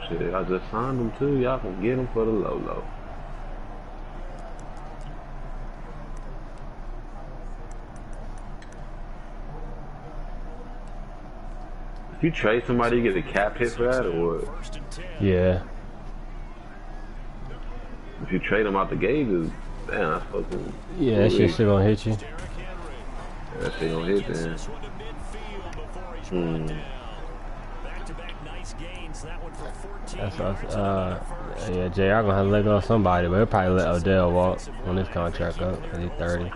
Shit, I just signed him too. Y'all can get him for the low. If you trade somebody, you get a cap hit for that, or what? Yeah. If you trade them out the gate, damn, that's fucking. Yeah, that shit still gonna hit you. Yeah, that shit gonna hit then. That's yeah, JR gonna have to let go of somebody, but he'll probably let Odell walk when his contract up. He's 30.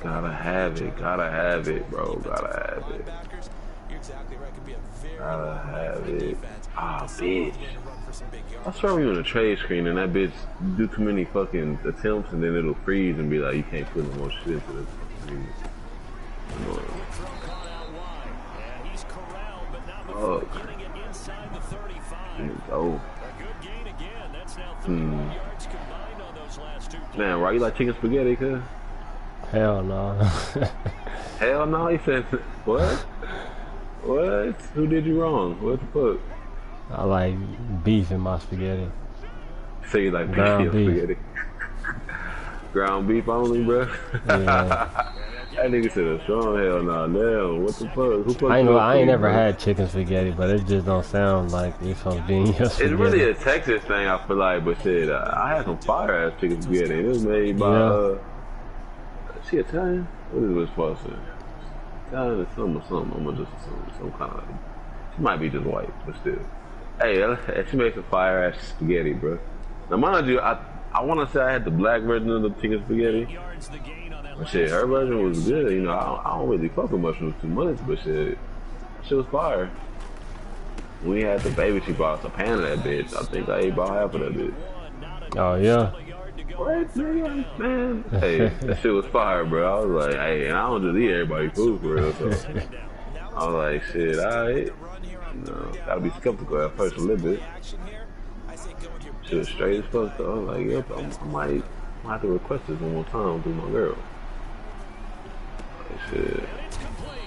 Gotta have it, bro. Gotta have it. Gotta have it. Ah, bitch. I swear we on a trade screen and that bitch do too many fucking attempts and then it'll freeze and be like, you can't put no more shit into this fucking fuck. Oh. Man, why you like chicken spaghetti, cuz? Hell no. Hell no, he said, what? What? Who did you wrong? What the fuck? I like beef in my spaghetti. So you like ground beef. Spaghetti? Ground beef only, bro? Yeah. That nigga said a strong hell nah, damn. What the fuck? Who fuck I ain't never had chicken spaghetti, but it just don't sound like it's supposed to be in your spaghetti. It's really a Texas thing, I feel like, but shit, I had some fire ass chicken spaghetti. It was made by, she Italian? What is this supposed to say? Italian or something. I'm gonna just assume some kind of, she might be just white, but still. Hey, she made some fire ass spaghetti, bro. Now, mind you, I want to say I had the black version of the chicken spaghetti. But shit, her version was good. You know, I don't really fuck with mushrooms too much, but shit was fire. We had the baby, she bought us a pan of that bitch. I think I ate about half of that bitch. Oh, yeah. What, nigga? Man. Hey, that shit was fire, bro. I was like, hey, and I don't just eat everybody's food for real, so. I was like, shit, alright. You know, gotta be skeptical at first a little bit. Shit was straight as fuck, though. I was like, yep, I might have to request this one more time through my girl. Like, shit.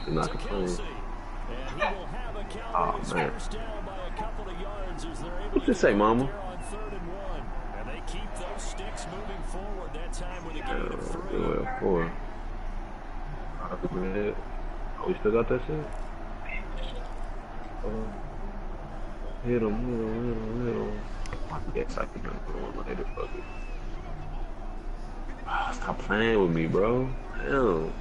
Did not complain. Oh, man. What's this say, mama? Yeah, 4. Oh, you still got that shit? Hit him. I guess I can put one later, fuck it. Oh, stop playing with me, bro. Damn.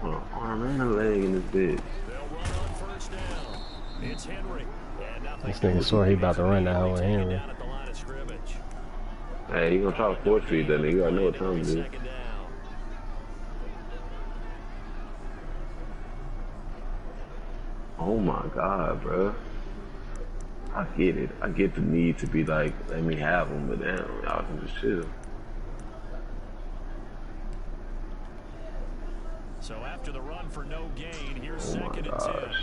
On an arm and a leg in this bitch. This nigga swore he about to run that whole Henry. Hey, he gonna try to force feed that nigga. I know what time it is. Oh my god, bro. I get it. I get the need to be like, let me have him, but damn, y'all can just chill. So after the run for no gain, here's second and 10.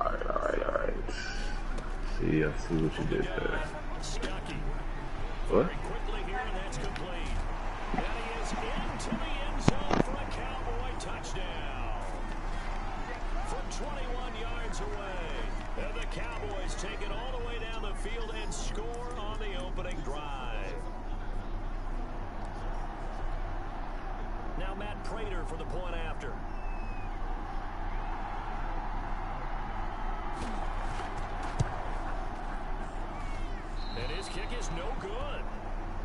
Alright. See, I see what you did there. What? Quickly here, and that's complete. And he is into the end zone for a Cowboy touchdown. From 21 yards away. And the Cowboys take it all the way down the field and score on the opening drive. Now Matt Prater for the point after. And his kick is no good.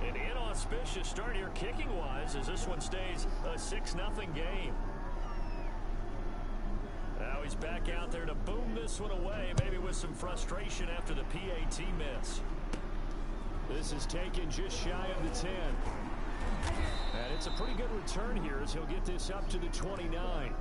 An inauspicious start here kicking-wise as this one stays a 6-0 game. Now he's back out there to boom this one away, maybe with some frustration after the PAT miss. This is taken just shy of the 10. And it's a pretty good return here as he'll get this up to the 29.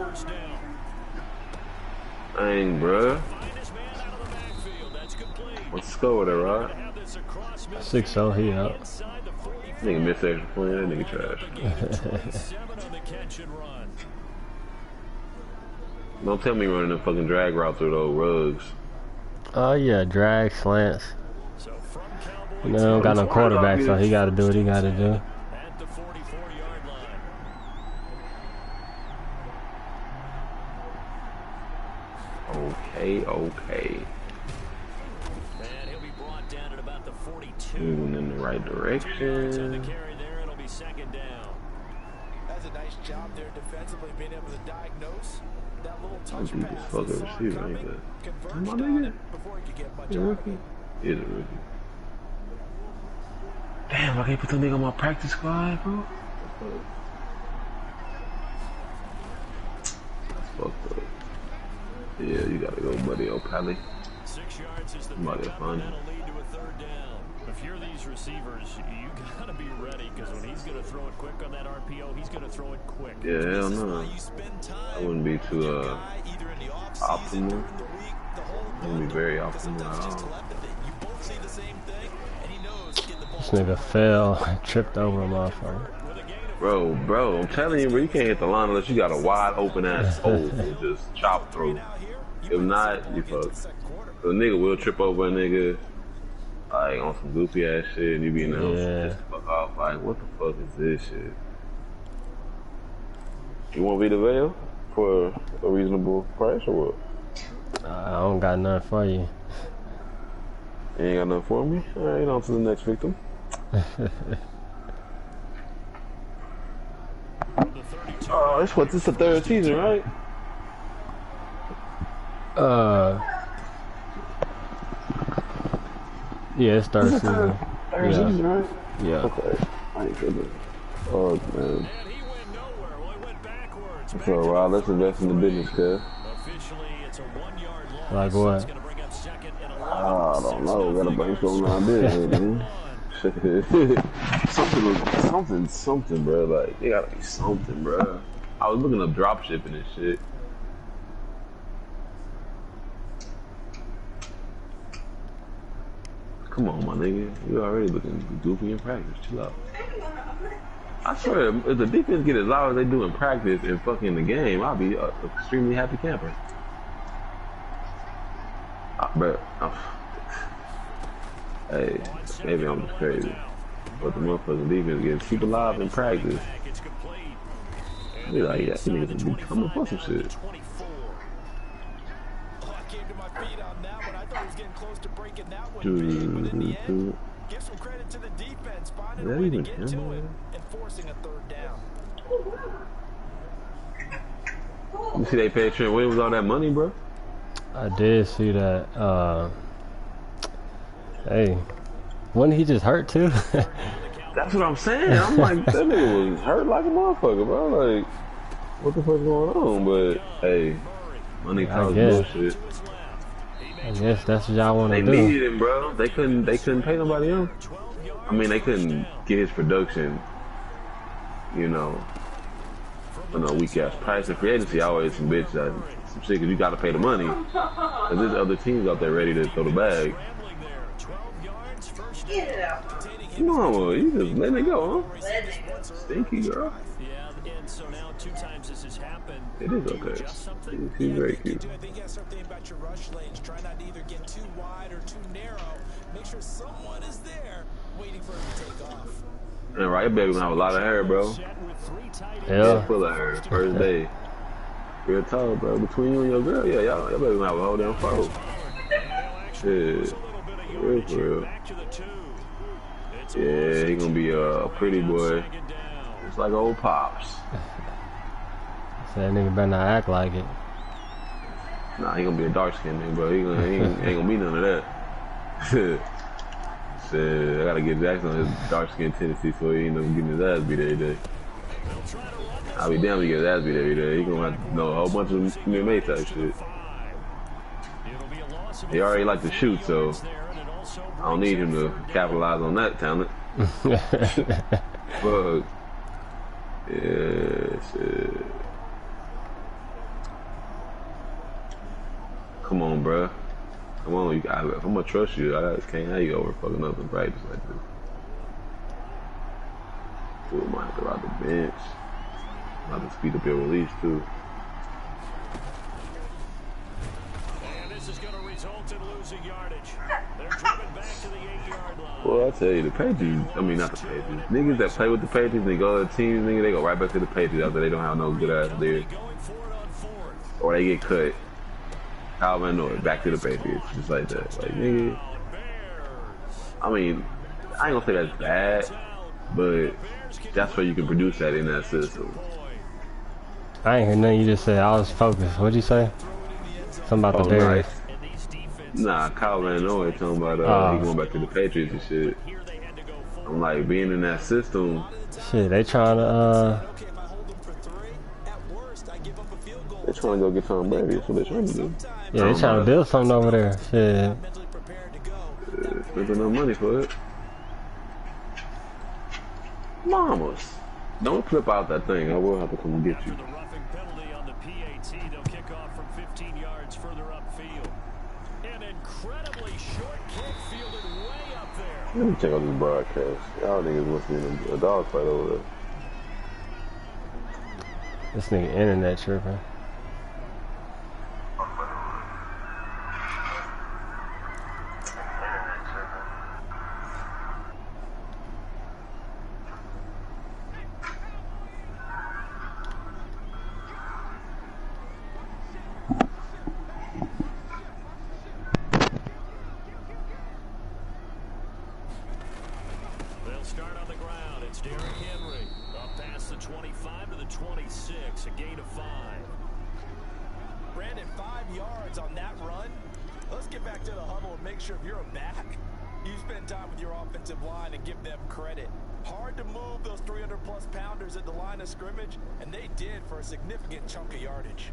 first down. Dang, bruh. Find his man out of the backfield. That's complete. Let's go with it, right? Have this across midfield. 6-0, he up. Inside the 45. Nigga missed extra point. That nigga trash. 27 on the catch and run. Don't tell me running the fucking drag route through those rugs. Oh yeah, drag, slants. So from Cowboys You know, they don't got no quarterback, so he got to do what he got to do. at the 44-yard line. Okay, okay. And he'll be brought down at about the 42. Moving in the right 2 yards on the direction. carry there. It'll be second down. That's a nice job there defensively, being able to diagnose that little touch This pass. fucking He saw it receiver ain't coming, good. converged My on nigga. it before he could get much He's a out of rookie. it. He's a rookie. Damn, I can't put the nigga on my practice squad, bro. That's fucked up. Yeah, you gotta go, buddy. O'Pally. 6 yards is the Somebody pickup, will and find that'll lead to a third down. If you're these receivers, you gotta be ready, because when he's gonna throw it quick on that RPO, he's gonna throw it quick. Yeah, hell This is no. why you spend time I wouldn't be with too, your guy, either in the off-season, optimal. during the week, the whole Wouldn't be very bundle, because optimal sometimes at just all. telepathy. You both see the same thing, and he knows getting the ball. This nigga fell, tripped over a motherfucker. With a gain of Bro, I'm telling you, bro, you can't hit the line unless you got a wide open ass hole to just chop through. Now here, If not, you fuck. second quarter. The nigga will trip over a nigga, like on some goofy ass shit, and you be now Yeah. fuck off. Like, what the fuck is this shit? You want me to veil for a reasonable price or what? I don't got nothing for you. You ain't got nothing for me? Alright, on to the next victim. the 32. Oh, this is the third season, right? Yeah, it's third season. Third Yeah. season, right? Yeah. Okay. I ain't gonna. Oh, man. And he went nowhere. Well, he went backwards. So, Rob, let's invest in the business, cuz. Officially, it's a 1-yard loss. Like what? It's gonna bring up second and 11. I don't know. Got a brainstorm idea, man. something, bro. Like, it gotta be something, bro. I was looking up drop shipping and shit. Come on, my nigga. You already looking goofy in practice. Chill out. I swear, if the defense get as loud as they do in practice and fucking the game, I'll be an extremely happy camper. But, hey, maybe I'm just crazy. But the motherfucking defense getting super live in practice. It's complete. I be like, yeah, these niggas be coming for some shit. 24. Oh, I came to my feet on that one. I thought he was getting close to breaking that one big, but in the end, give some credit to the defense, finding Is a that way to even get him, to it man? and forcing a third down. You see they paid Trent Williams all that money, bro? I did see that. Hey, wasn't he just hurt too? That's what I'm saying. I'm like, that nigga was hurt like a motherfucker, bro. Like, what the fuck's going on? But, hey, money talks guess. bullshit. I guess that's what y'all want They to do. needed him, bro. They couldn't pay nobody else. I mean, they couldn't get his production, you know, on a weak ass price. In free agency, always some bitch that some shit, cause you gotta pay the money. Cause there's other teams out there ready to throw the bag. Get it out. Come on, you just letting it go, huh? Stinky girl. Yeah, and so now 2 times this has happened. It is Do you okay. adjust something? She's very cute. I think you have something about your rush lanes. Try not to either get too wide or too narrow. Make sure someone is there waiting for him to take off. And right, your baby gonna have a lot of hair, bro. Set with 3 tight ends. Yeah. Full of hair. First day. Real tall, bro. Between you and your girl, yeah, y'all, your baby gonna have a whole damn fro. Shit. For real, for real. Back to the 2. It's a Yeah, he gonna be a pretty boy. second down. Just like old Pops. So that nigga better not act like it. Nah, he gonna be a dark skinned nigga, bro. He ain't gonna be none of that. Shit, I gotta get Jackson on his dark skinned tendency so he ain't no getting his ass beat every day. I'll be damn if he get his ass beat every day. He gonna have to know a whole bunch of MMA type shit. It'll be a loss of He already like to shoot, so there, and it also I don't need him to capitalize on that talent. Fuck. Yeah, shit. Come on, bro. Come on, if I'm gonna trust you, I can't have you over fucking up in practice like this. Dude, might have to ride the bench. Might have to speed up your release too. And this is going to result in losing yardage. They're driven back to the 8-yard line. Well, I tell you, the Patriots, I mean, not the Patriots. Niggas that play with the Patriots, they go to the teams, nigga, they go right back to the Patriots after they don't have no good ass there. Or they get cut. Kyle Van Noy, back to the Patriots. Just like that. Like, nigga. I mean, I ain't gonna say that's bad, but that's where you can produce that in that system. I ain't hear nothing you just said. I was focused. What'd you say? Something about the Bears. Nah, Kyle Van Noy talking about he going back to the Patriots and shit. I'm like, being in that system. Shit, they trying to They're trying to go get Tom Brady. That's what they're trying to do. yeah, they trying to build something over there. Shit. Spending no money for it. Mamas. Don't flip out that thing. I will have to come and get you. After the roughing penalty on the PAT, they'll kick off from 15 yards further upfield. An incredibly short kick fielded way up there. Let me check out this broadcast. Y'all niggas must be in a dog fight over there. This nigga internet tripping. They'll start on the ground. It's Derrick Henry. Up past the 25 to the 26. A gain of 5. Brandon, 5 yards on that run. Let's get back to the huddle and make sure if you're a back, you spend time with your offensive line and give them credit. Hard to move those 300-plus pounders at the line of scrimmage, and they did for a significant chunk of yardage.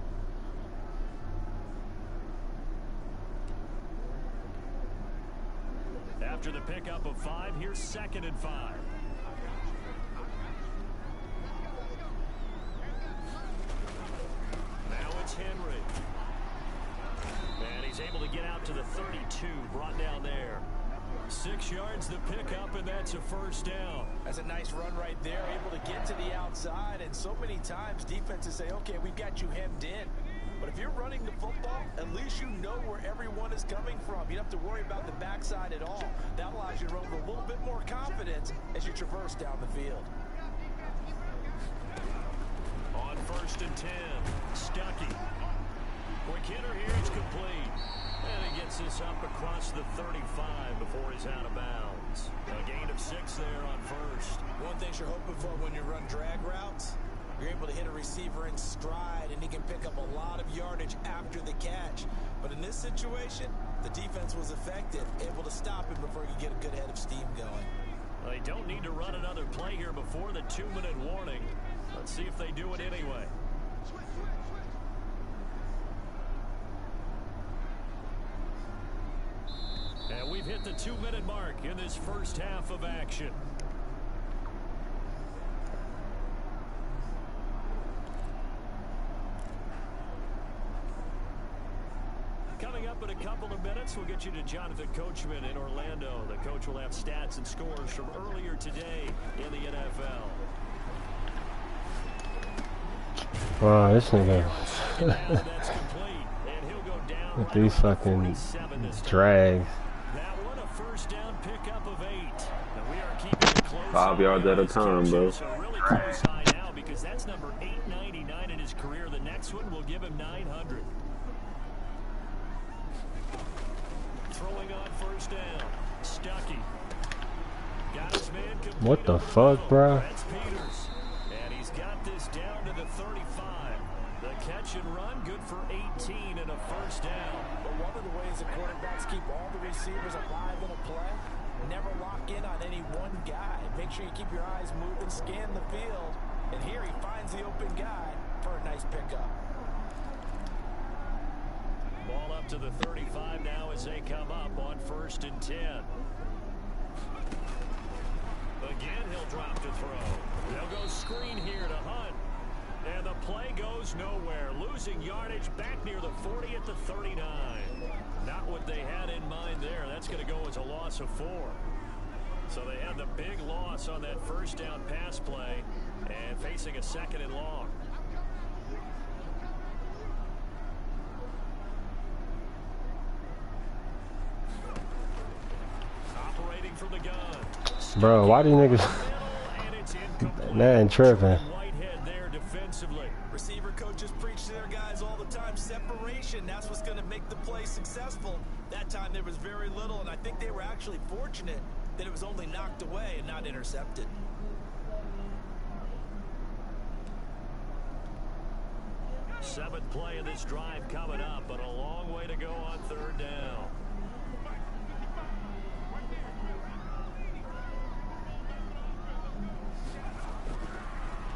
After the pickup of 5, here's 2nd and 5. Now it's Henry. And he's able to get out to the 32, brought down there. 6 yards the pickup, and that's a first down. That's a nice run right there, able to get to the outside, and so many times defenses say, okay, we've got you hemmed in. But if you're running the football, at least you know where everyone is coming from. You don't have to worry about the backside at all. That allows you to run with a little bit more confidence as you traverse down the field. On 1st and 10, Stuckey. Quick hitter here, it's complete. And he gets this up across the 35 before he's out of bounds. A gain of 6 there on 1st. One thing you're hoping for when you run drag routes, you're able to hit a receiver in stride, and he can pick up a lot of yardage after the catch. But in this situation, the defense was effective, able to stop him before you get a good head of steam going. They don't need to run another play here before the 2-minute warning. Let's see if they do it anyway. And we've hit the 2-minute mark in this first half of action. Coming up in a couple of minutes, we'll get you to Jonathan Coachman in Orlando. The coach will have stats and scores from earlier today in the NFL. Wow, this nigga. That's complete, and he'll go down With these fucking drags. That one a first down pickup of 8. And we are keeping it close. 5 yards at a time, bro. So really close high now because that's number 899 in his career. The next one will give him 900. Throwing on 1st down. Stuckey. Got his man complete. What the fuck, bro? That's Peters. And he's got this down to the 35. The catch and run, good for 18 and a first down. But one of the ways the quarterbacks keep all the receivers alive in a play, never lock in on any one guy. Make sure you keep your eyes moving, scan the field. And here he finds the open guy for a nice pickup. Ball up to the 35 now as they come up on 1st and 10. Again, he'll drop to throw. They'll go screen here to Hunt. And the play goes nowhere. Losing yardage back near the 40 at the 39. Not what they had in mind there. That's going to go as a loss of 4. So they had the big loss on that first down pass play and facing a 2nd and long. Operating from the gun. Bro, why do you niggas... Man, tripping. Receiver coaches preach to their guys all the time. Separation, that's what's going to make the play successful. That time there was very little, and I think they were actually fortunate that it was only knocked away and not intercepted. Seventh play of this drive coming up, but a long way to go on 3rd down.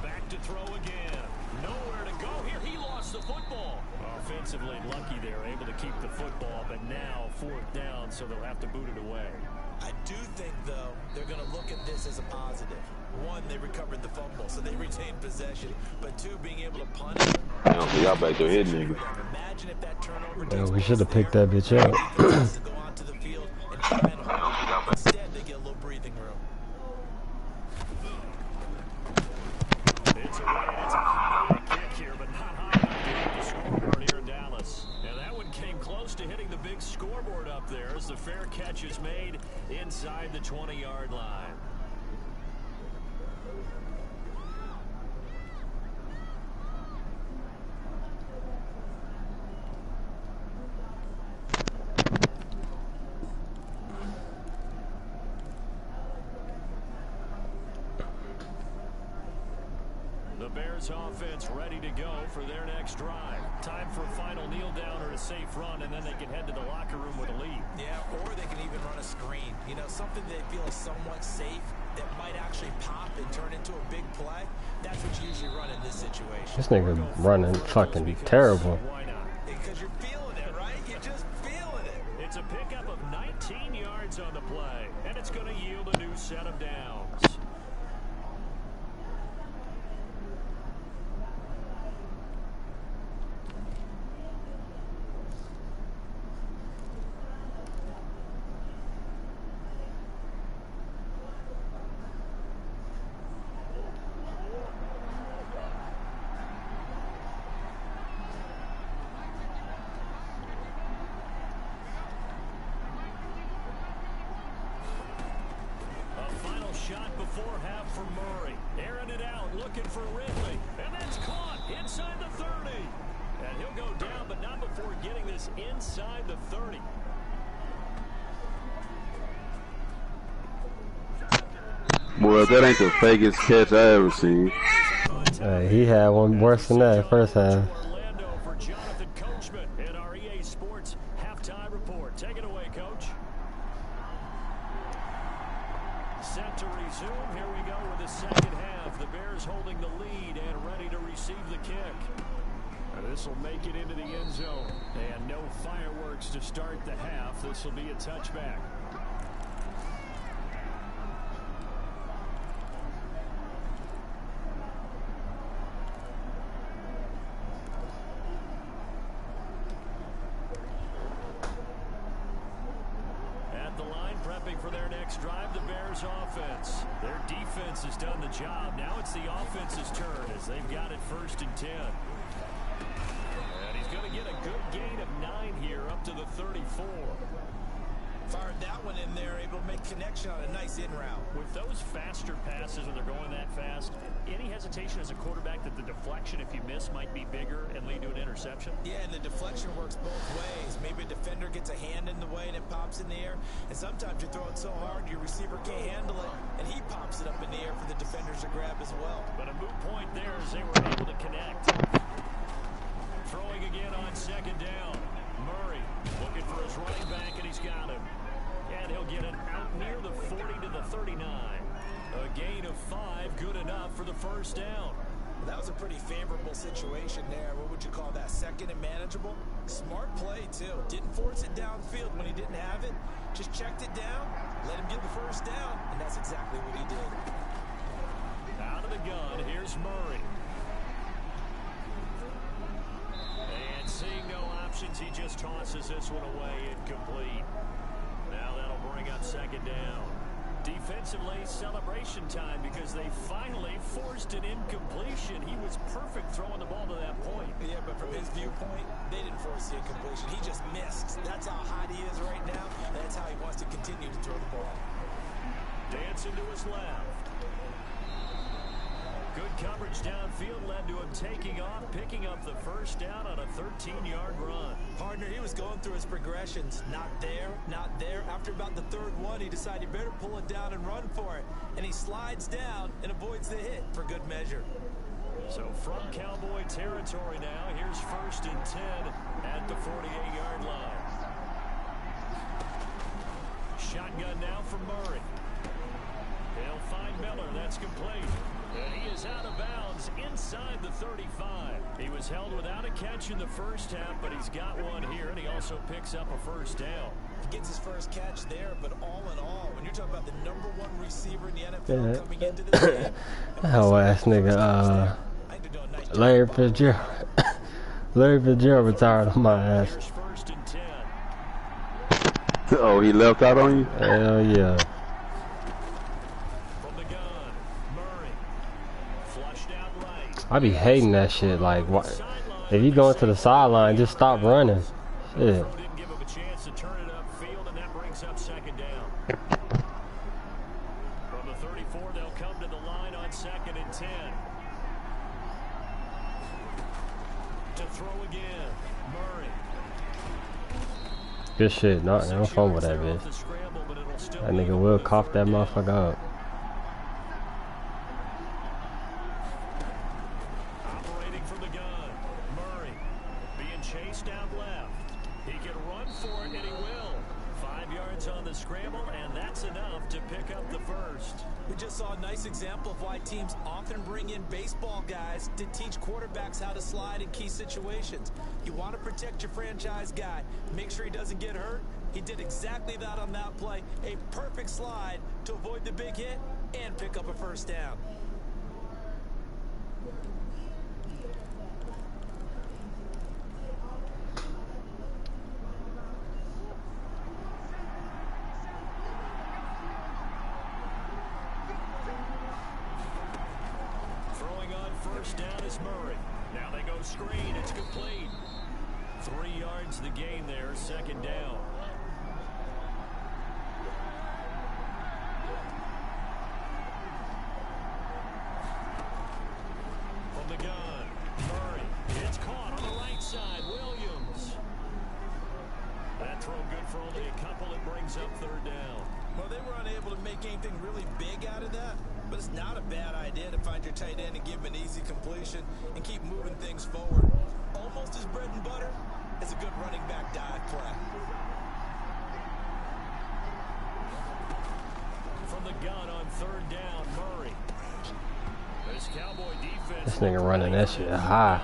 Back to throw again. Nowhere to go here. He lost the football. Offensively lucky there, able to keep the football, but now 4th down, so they'll have to boot it away. I do think, though, they're going to look at this as a positive. 1, they recovered the fumble, so they retained possession. But 2, being able to punt it. Y'all back there hitting niggas. Imagine if that turnover Yeah, we should have picked that bitch up. to go onto the field and try and hold it. Instead, they get a little breathing room. It's a kick here, but not high enough to hit the scoreboard here in Dallas. And that one came close to hitting the big scoreboard up there as the fair catch is made inside the 20-yard line. Bears offense ready to go for their next drive. Time for a final kneel down or a safe run, and then they can head to the locker room with a lead. Yeah, or they can even run a screen. You know, something they feel is somewhat safe that might actually pop and turn into a big play. That's what you usually run in this situation. This nigga running fucking terrible. Why not? Because you're feeling it, right? You're just feeling it. It's a pickup of 19 yards on the play, and it's going to yield a new set of downs. Shot before half for Murray. Airing it out, looking for Ridley. And that's caught inside the 30. And he'll go down, but not before getting this inside the 30. Boy, that ain't the fakest catch I ever seen. He had one worse than that first half. Orlando for Jonathan Coachman in our EA Sports halftime report. Take it away, Coach. Set to resume. Here we go with the second half. The Bears holding the lead and ready to receive the kick. And this will make it into the end zone. And no fireworks to start the half. This will be a touchback. For their next drive, the Bears offense. Their defense has done the job. Now it's the offense's turn as they've got it 1st and 10. And he's going to get a good gain of 9 here up to the 34. Fired that one in there, able to make connection on a nice in route. With those faster passes when they're going that fast, any hesitation as a quarterback that the deflection, if you miss, might be bigger and lead to an interception? Yeah, and the deflection works both ways. Maybe a defender gets a hand in the way and it pops in the air. And sometimes you throw it so hard your receiver can't handle it, and he pops it up in the air for the defenders to grab as well. But a moot point there as they were able to connect. Throwing again on 2nd down. Murray looking for his running back, and he's got him. And he'll get it out near the 40 to the 39. A gain of 5, good enough for the 1st down. That was a pretty favorable situation there. What would you call that? 2nd and manageable? Smart play, too. Didn't force it downfield when he didn't have it. Just checked it down, let him get the 1st down, and that's exactly what he did. Out of the gun, here's Murray. And seeing no options, he just tosses this one away, incomplete. Now that'll bring up second down. Defensively, celebration time because they finally forced an incompletion. He was perfect throwing the ball to that point. Yeah, but from his viewpoint, they didn't force the incompletion. He just missed. That's how hot he is right now. That's how he wants to continue to throw the ball. Dancing to his left. Good coverage downfield led to him taking off, picking up the first down on a 13-yard run. Partner, he was going through his progressions. Not there, not there. After about the third one, he decided he better pull it down and run for it. And he slides down and avoids the hit for good measure. So from Cowboy territory now, here's 1st and 10 at the 48-yard line. Shotgun now from Murray. They'll find Miller. That's complete. And he is out of bounds inside the 35. He was held without a catch in the first half, but he's got one here, and he also picks up a first down. He gets his first catch there, but all in all, when you're talking about the #1 receiver in the NFL coming into this game, hell ass nigga, Larry Fitzgerald. Larry Fitzgerald retired on my ass. Here's 1st and 10. Oh, he left out on you? Hell yeah. I be hating that shit. Like, if you go into the sideline, just stop running. Shit. Didn't give him a chance to turn it upfield, and that brings up second down. From the 34, they'll come to the line on 2nd and 10. To throw again, Murray. Good shit. No fun with that bitch. That nigga will cough that motherfucker up. Example of why teams often bring in baseball guys to teach quarterbacks how to slide in key situations. You want to protect your franchise guy, make sure he doesn't get hurt. He did exactly that on that play. A perfect slide to avoid the big hit and pick up a first down. Murray. Now they go screen. It's complete. 3 yards the gain there. Second down. From the gun, Murray. It's caught on the right side. Williams. That throw good for only a couple. It brings up 3rd down. Well, they were unable to make anything really big out of that. But it's not a bad idea to find your tight end and give him an easy completion and keep moving things forward. Almost as bread and butter as a good running back dive play. From the gun on 3rd down, Murray. This Cowboy defense. This nigga running that shit high.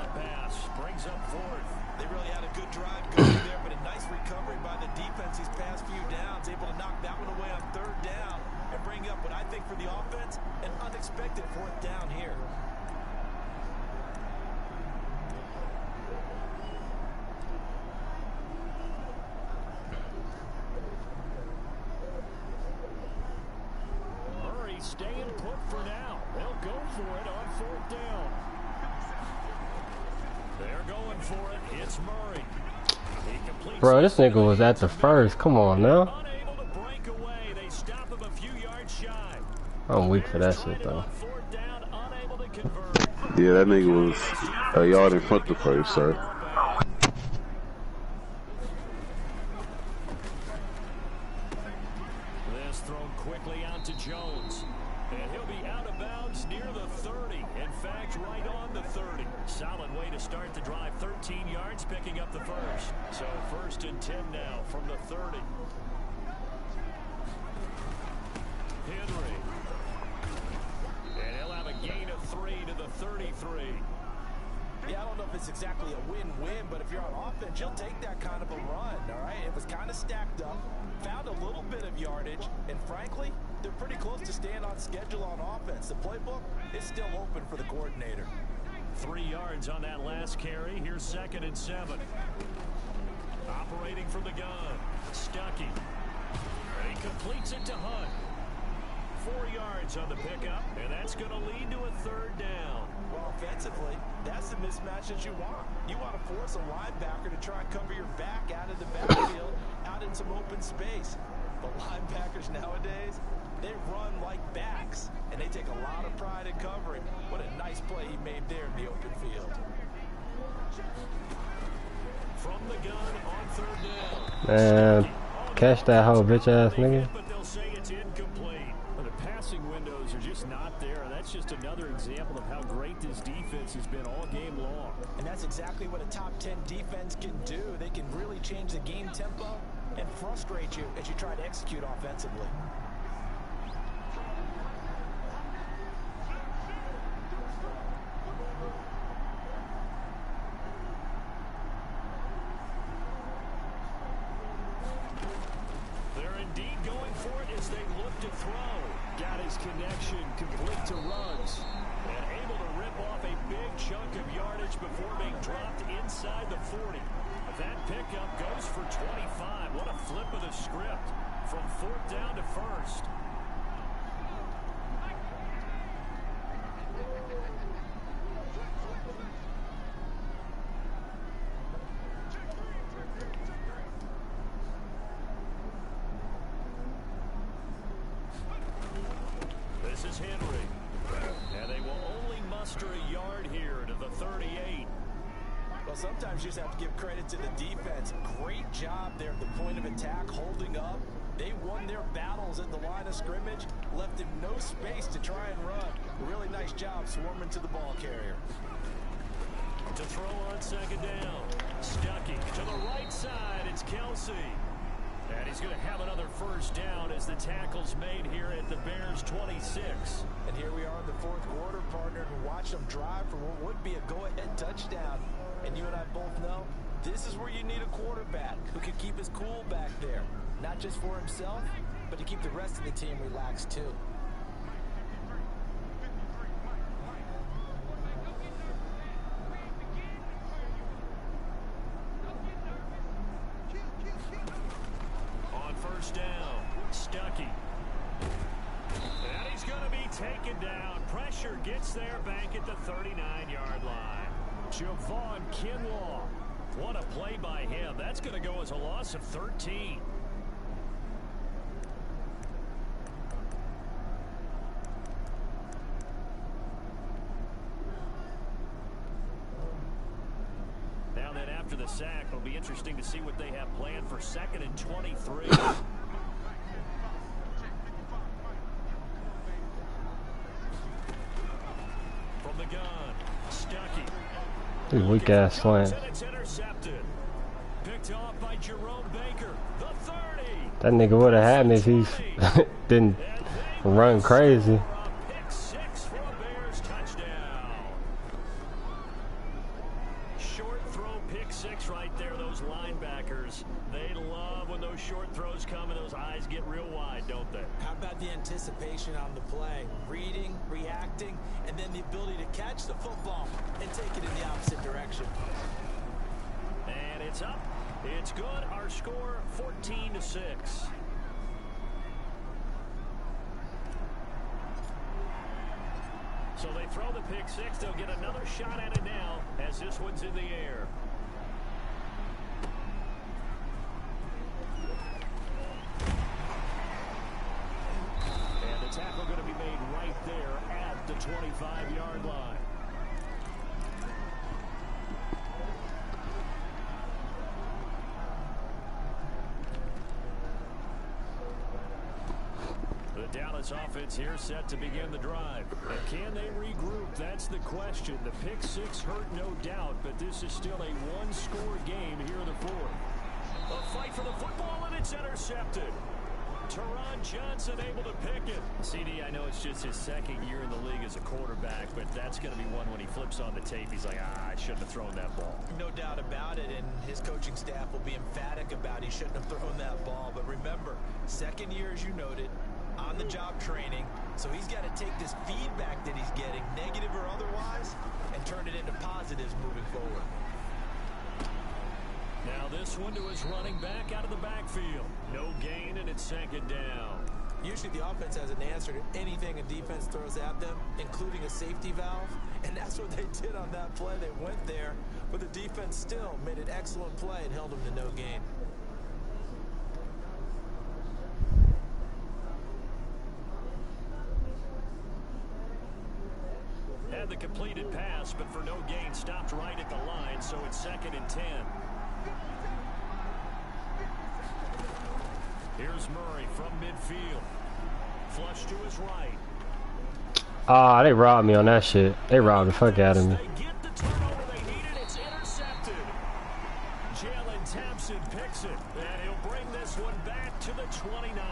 Brings up 4th. They really had a good drive going there, but a nice recovery by the defense these past few downs, able to knock that one away on 3rd down. And bring up what I think for the offense, an unexpected 4th down here. Murray staying put for now. They'll go for it on 4th down. They're going for it. It's Murray. Bro, this nigga was at the first. Come on now. I'm weak for that shit though. Yeah, that nigga was a yard in front the first, sir. This thrown quickly out to Jones. And he'll be out of bounds near the 30. In fact, right on the 30. Solid way to start the drive. 13 yards, picking up the first. So 1st and 10 now from the 30. Henry. And he'll have a gain of 3 to the 33. Yeah, I don't know if it's exactly a win-win, but if you're on offense, you'll take that kind of a run, all right? It was kind of stacked up, found a little bit of yardage, and frankly, they're pretty close to staying on schedule on offense. The playbook is still open for the coordinator. 3 yards on that last carry. Here's 2nd and 7. Operating from the gun. Stuckey. And he completes it to Hunt. 4 yards on the pickup, and that's going to lead to a 3rd down. Well, offensively, that's the mismatch that you want. You want to force a linebacker to try and cover your back out of the backfield, out in some open space. But linebackers nowadays, they run like backs, and they take a lot of pride in covering. What a nice play he made there in the open field. From the gun on 3rd down. Man, catch that whole bitch ass nigga. But they'll say it's incomplete. The passing windows are just not there. That's just another example of how great this defense has been all game long. And that's exactly what a top 10 defense can do. They can really change the game tempo and frustrate you as you try to execute offensively. They're indeed going for it as they look to throw. Got his connection complete to Ruggs. And able to rip off a big chunk of yardage before being dropped inside the 40. That pickup goes for 25. What a flip of the script from 4th down to 1st. This is Henry. And they will only muster a yard here to the 38. Well, sometimes you just have to give credit to the defense. Great job there at the point of attack, holding up. They won their battles at the line of scrimmage, left him no space to try and run. Really nice job swarming to the ball carrier. To throw on 2nd down. Stuckey to the right side. It's Kelsey. And he's going to have another 1st down as the tackle's made here at the Bears' 26. And here we are in the 4th quarter, partner, and watch them drive for what would be a go-ahead touchdown. And you and I both know this is where you need a quarterback who can keep his cool back there. Not just for himself, but to keep the rest of the team relaxed too. On 1st down, Stuckey. And he's going to be taken down. Pressure gets there back at the 39-yard line. Javon Kinlaw. What a play by him. That's going to go as a loss of 13. Now then, after the sack, it'll be interesting to see what they have planned for 2nd and 23. From the gun, Stuckey. Weak ass slant. It's intercepted. Picked off by Jerome Baker. The 30. That nigga would have had me if he didn't run crazy. Pick 6 for a Bears touchdown. Short throw, pick 6 right there. Those linebackers, they love when those short throws come and those eyes get real wide, don't they? How about the anticipation on the play? Reading, reacting, and then the ability to catch the football and take it in the opposite direction. And it's up. It's good. Our score, 14-6. So they throw the pick 6. They'll get another shot at it now as this one's in the air. And the tackle going to be made right there at the 25-yard line. The Dallas offense here set to begin the drive. And can they regroup? That's the question. The pick 6 hurt, no doubt, but this is still a one-score game here in the 4th. A fight for the football, and it's intercepted. Teron Johnson able to pick it. CD, I know it's just his 2nd year in the league as a quarterback, but that's going to be one when he flips on the tape. He's like, I shouldn't have thrown that ball. No doubt about it, and his coaching staff will be emphatic about he shouldn't have thrown that ball. But remember, 2nd year, as you noted, on-the-job training, so he's got to take this feedback that he's getting, negative or otherwise, and turn it into positives moving forward. Now this one to his running back out of the backfield. No gain, and it's second down. Usually the offense has an answer to anything a defense throws at them, including a safety valve, and that's what they did on that play. They went there, but the defense still made an excellent play and held them to no gain. Had the completed pass, but for no gain, stopped right at the line, so it's 2nd and 10. Here's Murray from midfield. Flush to his right. Ah, they robbed me on that shit. They robbed the fuck out of me. They get the turnover they needed. It's intercepted. Jalen Thompson picks it, and he'll bring this one back to the 29.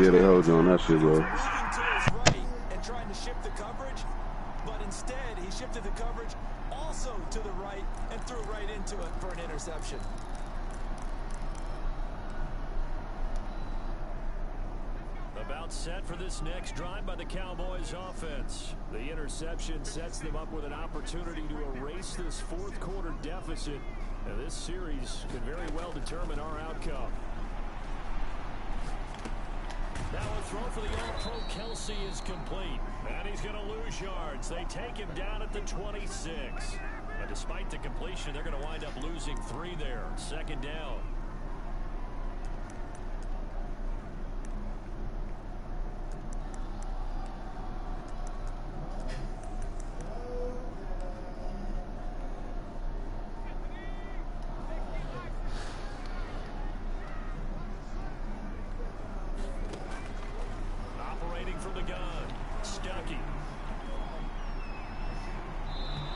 Yeah, they hold you on that shit, bro. Moving to his right and trying to shift the coverage, but instead he shifted the coverage also to the right and threw right into it for an interception. About set for this next drive by the Cowboys offense. The interception sets them up with an opportunity to erase this fourth quarter deficit. And this series could very well determine our outcome. Now a throw for the All-Pro Kelsey is complete. And he's going to lose yards. They take him down at the 26. But despite the completion, they're going to wind up losing 3 there. Second down. From the gun, Stuckey.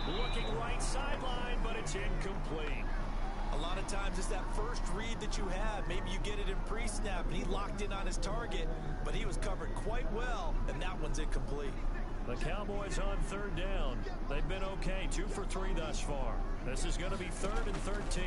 Looking right sideline, but it's incomplete. A lot of times it's that first read that you have. Maybe you get it in pre-snap, and he locked in on his target, but he was covered quite well, and that one's incomplete. The Cowboys on 3rd down. They've been okay, 2 for 3 thus far. This is going to be 3rd and 13.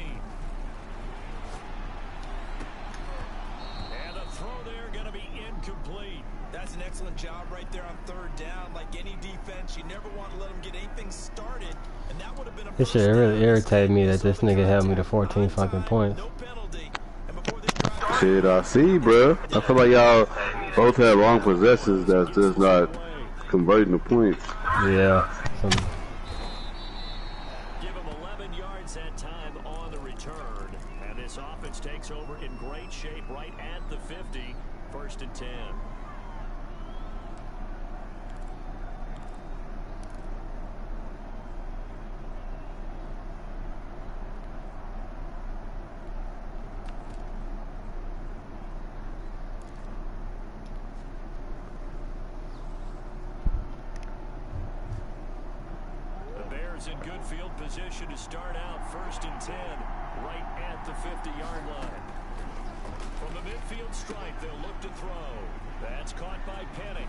And the throw there going to be incomplete. That's an excellent job right there on 3rd down. Like any defense, you never want to let them get anything started, and that would have been a This shit really irritated me that this nigga held me to 14 fucking points. no penalty. And before they drive Shit, I see, bro. I feel like y'all both have long possessions that's just not converting the points. Yeah. Give him 11 yards that time on the return. And this offense takes over in great shape right at the 50. 1st and 10. In good field position to start out. 1st and 10 right at the 50-yard line. From the midfield stripe, they'll look to throw. That's caught by Penny.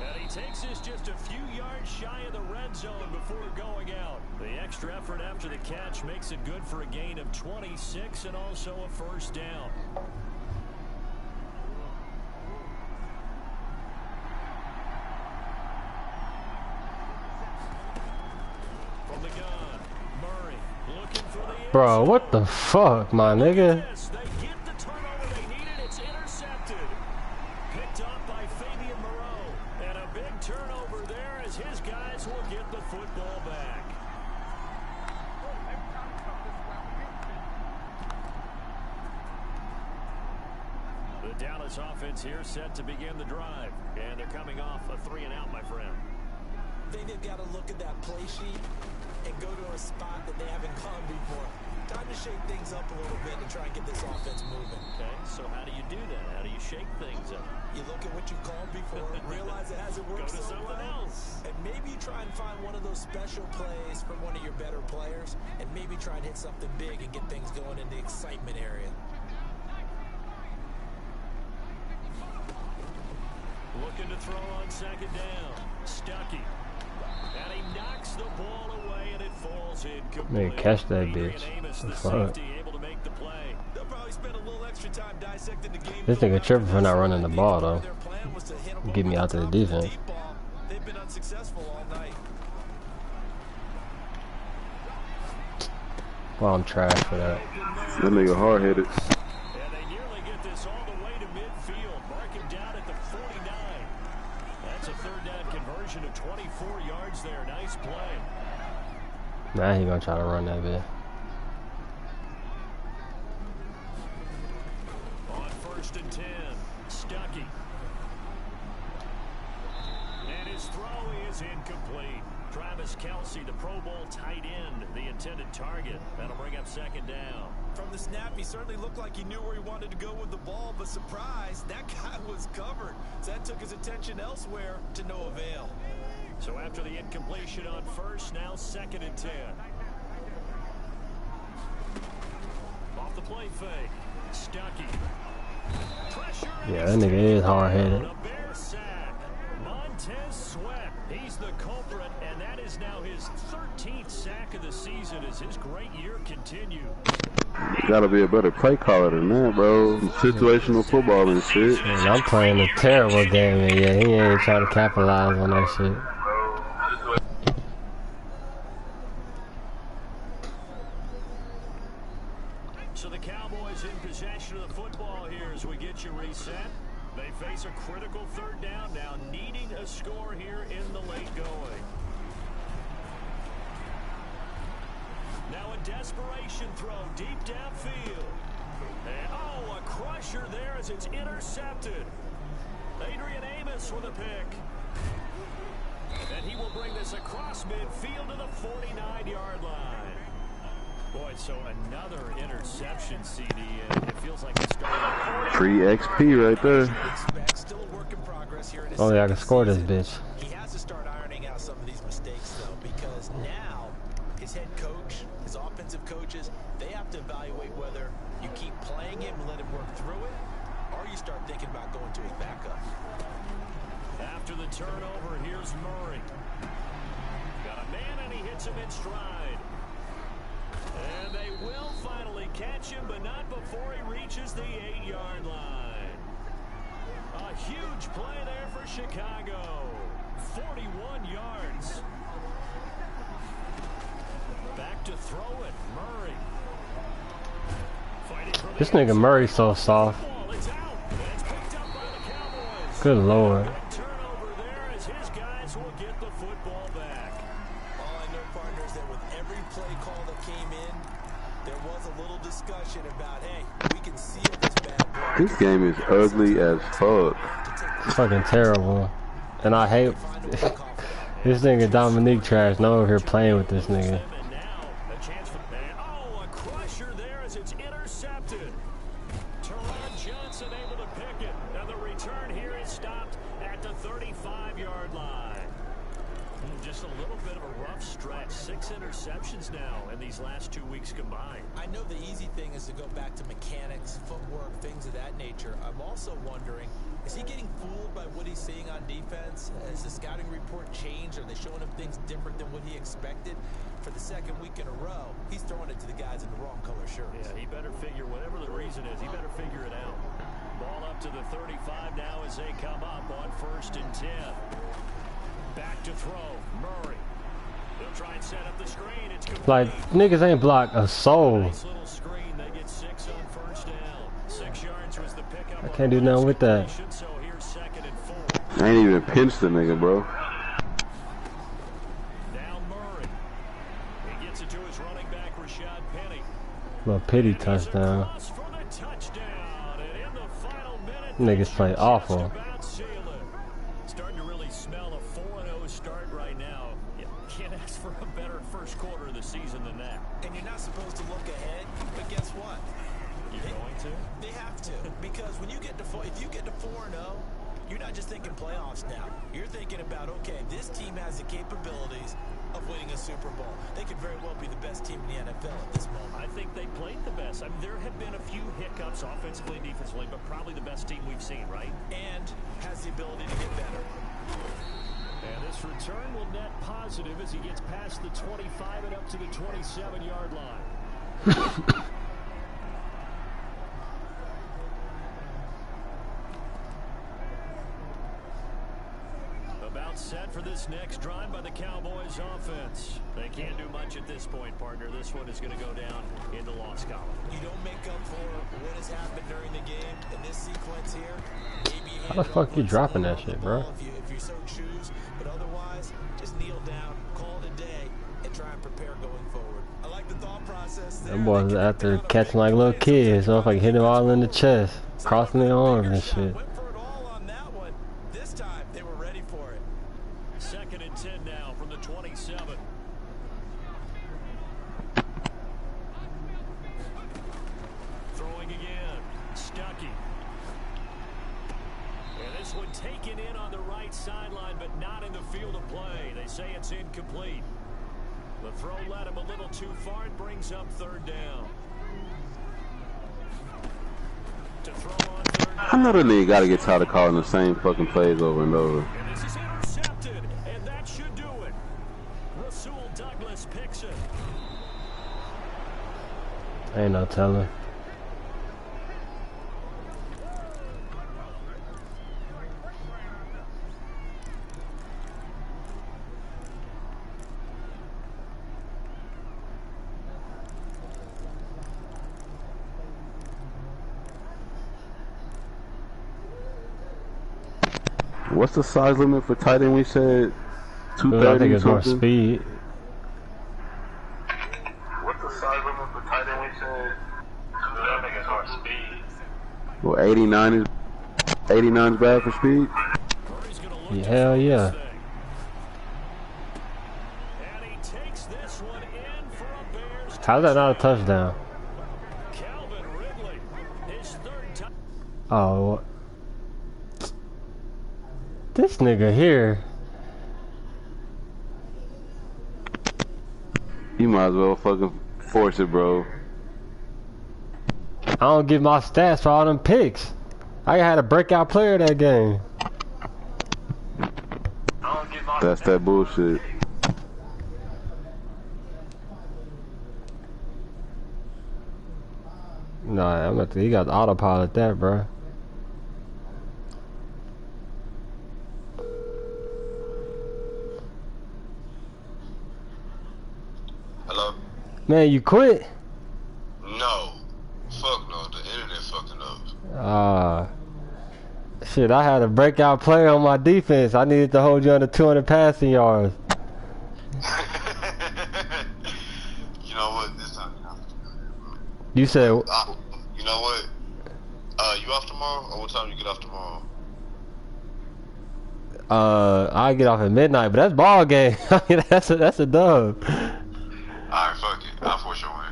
And he takes this just a few yards shy of the red zone before going out. The extra effort after the catch makes it good for a gain of 26 and also a 1st down. From the gun, Murray looking for the Bro, what the fuck, my nigga? They get the turnover they needed. It's intercepted. Picked up by Fabian Moreau. And a big turnover there as his guys will get the football back. The Dallas offense here set to begin the drive. And they're coming off a 3-and-out, my friend. I think they've got to look at that play sheet and go to a spot that they haven't gone before. Time to shake things up a little bit and try and get this offense moving. Okay, so how do you do that? How do you shake things up? You look at what you called before, realize it hasn't worked Go to so someone well, else. and maybe try and find one of those special plays from one of your better players, and maybe try and hit something big and get things going in the excitement area. Looking to throw on 2nd down. Stuckey. And he knocks the ball away, and it falls incomplete. Man, catch that bitch. Adrian Amos, The the fuck? safety, able to make the play. They'll probably he spent a little extra time dissecting the game. This nigga tripping for not running the ball though. Their plan was to hit him Get me out to the defense. deep ball. They've been unsuccessful all night. Well, I'm trash for that. That nigga hard-headed. And they nearly get this all the way to midfield. Mark him down at the 49. That's a third down conversion of 24 yards there. Nice play. Now he gonna try to run that bit. On 1st and 10, Stuckey. And his throw is incomplete. Travis Kelce, the Pro Bowl tight end, the intended target. That'll bring up 2nd down. From the snap, he certainly looked like he knew where he wanted to go with the ball, but surprise, that guy was covered. So that took his attention elsewhere to no avail. So after the incompletion on 1st, now 2nd and 10. Off the play fake, Stuckey. Pressure. Yeah, that nigga is hard-headed. A bear sack. Montez Sweat. He's the culprit, and that is now his 13th sack of the season as his great year continues. Gotta be a better play caller than that, bro. Situational football and shit. Man, I'm playing a terrible game, and yeah, he ain't trying to capitalize on that shit. So the Cowboys in possession of the football here as we get you reset. They face a critical 3rd down now, needing a score here in the late going. Now a desperation throw deep downfield. And oh, a crusher there as it's intercepted. Adrian Amos with a pick. And he will bring this across midfield to the 49-yard line. Boy, so another interception, CD, and it feels like it's starting. Free XP right there. Still a work in progress here in his Only I can second score this season. bitch. He has to start ironing out some of these mistakes, though, because now his head coach, his offensive coaches, they have to evaluate whether you keep playing him and let him work through it, or you start thinking about going to his backup. After the turnover, here's Murray. Got a man, and he hits him in stride. And they will finally catch him, but not before he reaches the 8-yard line. A huge play there for Chicago. 41 yards. Back to throw it, Murray. Fighting for This nigga Murray's so soft. ball. It's out. It's picked up by the Cowboys. Good lord. Turnover there as his guys will get the football back. All I know, partner, is that with every play call that came in, there was a little discussion about, hey, we can seal this bad boy. This game is ugly as fuck. It's fucking terrible. And I hate this nigga Dominique trash. No over here playing with this nigga. And now a chance for a crusher there as it's intercepted. Teron Johnson able to pick it. And the return here is stopped at the 35-yard line. Just a little bit of a rough stretch. 6 interceptions now in these last 2 weeks combined. I know the easy thing is to go back to mechanics, footwork, things of that nature. I'm also wondering, is he getting fooled by what he's seeing on defense? Has the scouting report changed? Are they showing him things different than what he expected? For the 2nd week in a row, he's throwing it to the guys in the wrong color shirts. Yeah, he better figure, whatever the reason is, he better figure it out. Ball up to the 35 now as they come up on 1st and 10. Back to throw, Murray. They'll try and set up the screen. It's complete. Like, niggas ain't blocked a soul. Nice little screen. They get 6 on 1st down. 6 yards was the pickup. I can't do nothing with that. So here's 2nd and 4. I ain't even pinched the nigga, bro. Now Murray. He gets it to his running back, Rashad Penny. Little pity touchdown. Across for the touchdown. And in the final minute, Niggas play awful. just about seal it. Starting to really smell a 4-0 start right now. You can't ask for a better first quarter of the season than that. And you're not supposed to look ahead, but guess what? You're going to? They have to, because when you get to if you get to 4-0, you're not just thinking playoffs now. You're thinking about, okay, this team has the capabilities of winning a Super Bowl. They could very well be the best team in the NFL at this moment. I think they played the best. I mean, there have been a few hiccups offensively and defensively, but probably the best team we've seen, right? And has the ability to get better. And this return will net positive as he gets past the 25 and up to the 27-yard line. About set for this next drive by the Cowboys offense. They can't do much at this point, partner. This one is going to go down in the loss column. You don't make up for what has happened during the game in this sequence here. Maybe How the fuck you dropping that shit, bro? If you so choose, but otherwise, just kneel down, call it a day, and try and prepare going forward. I like the thought process there. Them boys after catching like little kids, so if I can hit them all in the chest, crossing their arms and shit. Went for it all on that one. This time, they were ready for it. 2nd and 10 now from the 27. Throwing again. Stuckey. And this one taken in on the right sideline, but not in the field of play. They say it's incomplete. The throw led him a little too far. It brings up 3rd down. To throw on 3rd down. I know the league got to get tired of calling the same fucking plays over and over. And this is intercepted, and that should do it. Rasul Douglas picks it. Ain't no telling. What's the size limit for tight end? We said 230. I think it's more speed. What's the size limit for tight end? We said 230. I think it's more speed. Well, 89 is bad for speed. Yeah, hell yeah. And he takes this one in for a Bears. How's that not a touchdown? Calvin Ridley, his 3rd time. Oh, this nigga here. You might as well fucking force it, bro. I don't give my stats for all them picks. I had a breakout player that game. That's that bullshit. Nah, he got the autopilot that, bro. Hello? Man, you quit? No. Fuck no. The internet fucking up. Shit, I had a breakout player on my defense. I needed to hold you under 200 passing yards. You know what? This time you have to do that, bro. You said, You know what? You off tomorrow? Or what time you get off tomorrow? I get off at midnight, but that's ball game. I mean, that's a dub. Alright, fuck it. I'll force your way.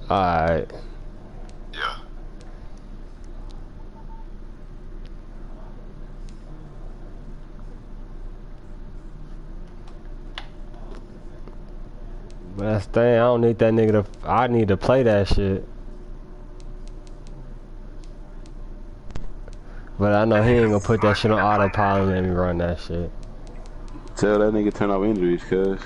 Alright. Yeah. But that's the thing, I don't need that nigga to, I need to play that shit. But I know he ain't gonna put that shit on autopilot and let me run that shit. Tell that nigga turn off injuries, cuz.